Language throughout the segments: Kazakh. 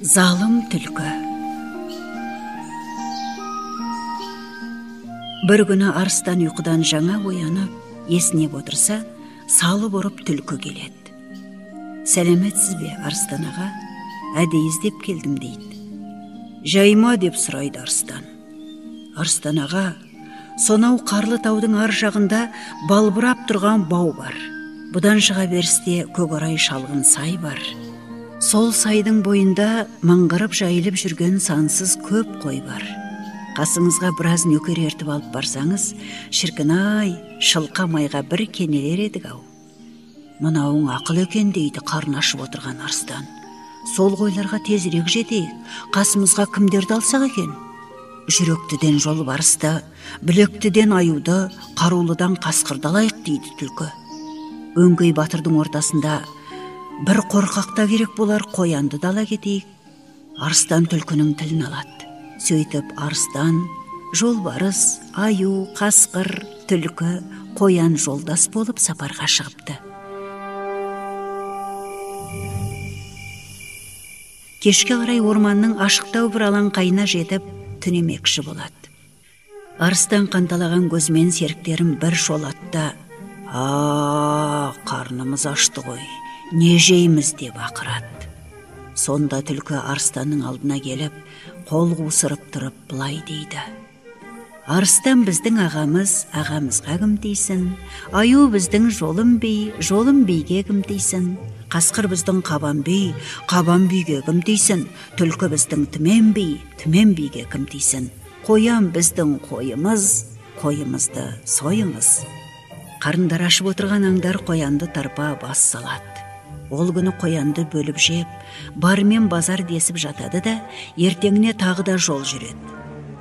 Залым түлкі. Бір күні арыстан ұйқыдан жаңа оянып, есінеп отырса, салып ұрып түлкі келеді. Сәлеметсіз бе, Арыстан аға? Әдейі іздеп келдім дейді. Жайма деп сұрайды арыстан. Арыстан аға, сонау қарлы таудың ар жағында балбырап тұрған бау бар. Бұдан шыға берісте көкорай шалғын сай бар. Сол сайдың бойында маңғырып жайылып жүрген сансыз көп қой бар. Қасыңызға біраз нөкер ертіп алып барсаңыз, шіркін-ай, шылқа майға бір кенелер едік-ау. Мынауың ақыл екен дейді қарны ашып отырған арыстан. Сол қойларға тезірек жетейік, қасымызға кімдерді алсақ екен? Жүректіден жол барысты, білектіден аюды, қарулыдан қасқырды алайық дейді түлкі. Өңкей батырдың ортасында бір қорқақта керек болар, қоянды дала кетейік. Арыстан түлкінің тілін алады. Сөйтіп арыстан, жолбарыс, аю, қасқыр, түлкі, қоян жолдас болып сапарға шығыпты. Кешке қарай орманның ашықтау бір алаңқайына жетіп, түнемекші болады. Арыстан қанталаған көзімен серіктерін бір шолатта, қарнымыз ашты ғой, не жейміз деп ақырады. Сонда түлкі арыстанның алдына келіп, қол қусырып тұрып былай дейді. Арыстан біздің ағамыз, ағамызға кім дейсің? Аю біздің жолым би, жолым биге кім дейсің? Қасқыр біздің қабан би, қабан биге кім дейсің? Түлкі біздің түмен би, түмен биге кім дейсің? Қоян біздің қойымыз, қойымызды сойыңыз. Қарындар ашып отырған аңдар қоянды тарпа бас салады. Ол күні қоянды бөліп жеп, бармен базар десіп жатады да, ертеңіне тағы да жол жүреді.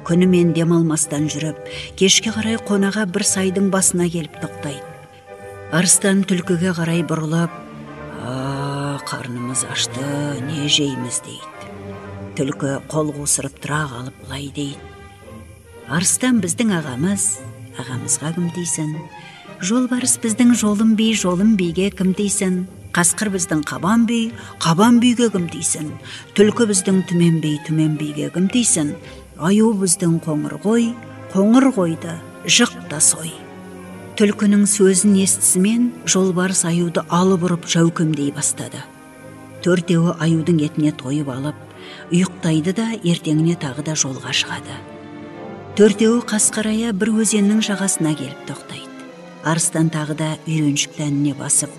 Күнімен демалмастан жүріп, кешке қарай қонаға бір сайдың басына келіп тоқтайды. Арыстан түлкіге қарай бұрылып, қарнымыз ашты, не жейміз дейді. Түлкі қол қусырып тұра қалып былай дейді. Арыстан біздің ағамыз, ағамызға кім дейсің? Жолбарыс біздің жолым би, жолым биге кім дейсің? Қасқыр біздің қабан би, қабан биге кім дейсің? Түлкі біздің түмен би, түмен биге кім дейсің? Аю біздің қоңыр қой, қоңыр қойды жықта сой. Түлкінің сөзін естісімен жолбарыс аюды алып ұрып жәукемдей бастады. Төртеуі аюдың етіне тойып алып, ұйықтайды да ертеңіне тағы да жолға шығады. Төртеуі қасқарая бір өзеннің жағасына келіп тоқтайды. Арыстан тағы да үйреншікті әніне басып,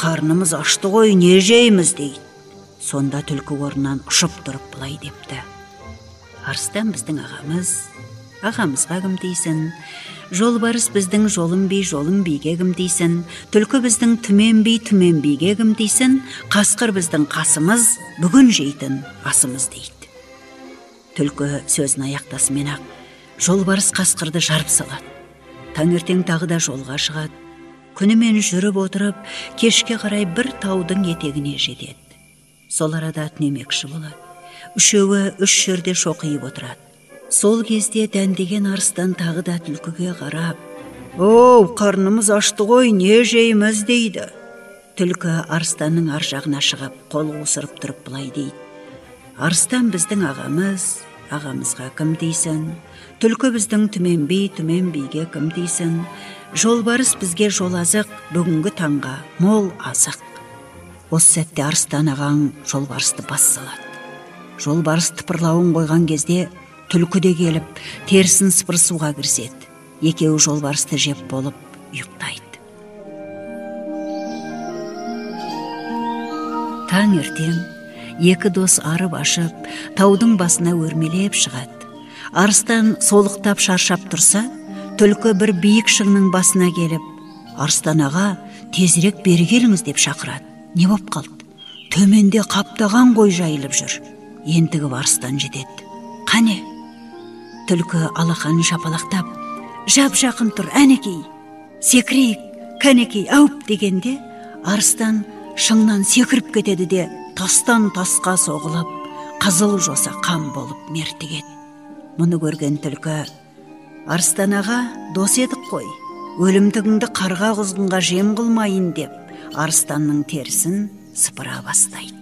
қарнымыз ашты ғой, не жейміз дейді. Сонда түлкі орнынан ұшып тұрып былай депті. Арыстан біздің ағамыз, ағамызға кім дейсің? Жолбарыс біздің жолым би, жолым биге кім дейсің? Түлкі біздің түмен би, түмен биге кім дейсің? Қасқыр біздің қасымыз, бүгін жейтін асымыз дейді. Түлкі сөзін аяқтасымен ақ жолбарыс қасқырды жарып салады. Таңертең тағы да жолға шығады. Күнімен жүріп отырып, кешке қарай бір таудың етегіне жетеді. Сол арада түнемекші болады. Үшеуі үш жерде шоқиып отырады. Сол кезде дәндеген арыстан тағы да түлкіге қарап, қарнымыз ашты ғой, не жейміз дейді. Түлкі арыстанның ар жағына шығып, қол қусырып тұрып былай дейді. Арыстан біздің ағамыз, ағамызға кім дейсің? Түлкі біздің түмен би, түмен биге кім дейсің? Жолбарыс бізге жол азық, бүгінгі таңға мол азық. Осы сәтте арыстан ағаң жолбарысты бас салады. Жолбарыс тыпырлауын қойған кезде түлкі де келіп, терісін сыпырысуға кіріседі. Екеуі жолбарысты жеп болып ұйықтайды. Таңертең екі дос арып ашып, таудың басына өрмелеп шығады. Арыстан солықтап шаршап тұрса, түлкі бір биік шыңның басына келіп, Арыстан аға, тезірек бері келіңіз деп шақырады. Не боп қалды? Төменде қаптаған қой жайылып жүр. Ентігіп арыстан жетеді. Қане? Түлкі алақанын шапалақтап, жап жақын тұр, әнекей, секірейік, кәнекей, ауып дегенде, арыстан шыңнан секіріп кетеді де, тастан тасқа соғылып, қызыл жоса қан болып мертігеді. Мұны көрген түлкі, Арыстан аға, дос едік қой, өлімтігіңді қарға құзғынға жем қылмайын деп, арыстанның терісін сыпыра бастайды.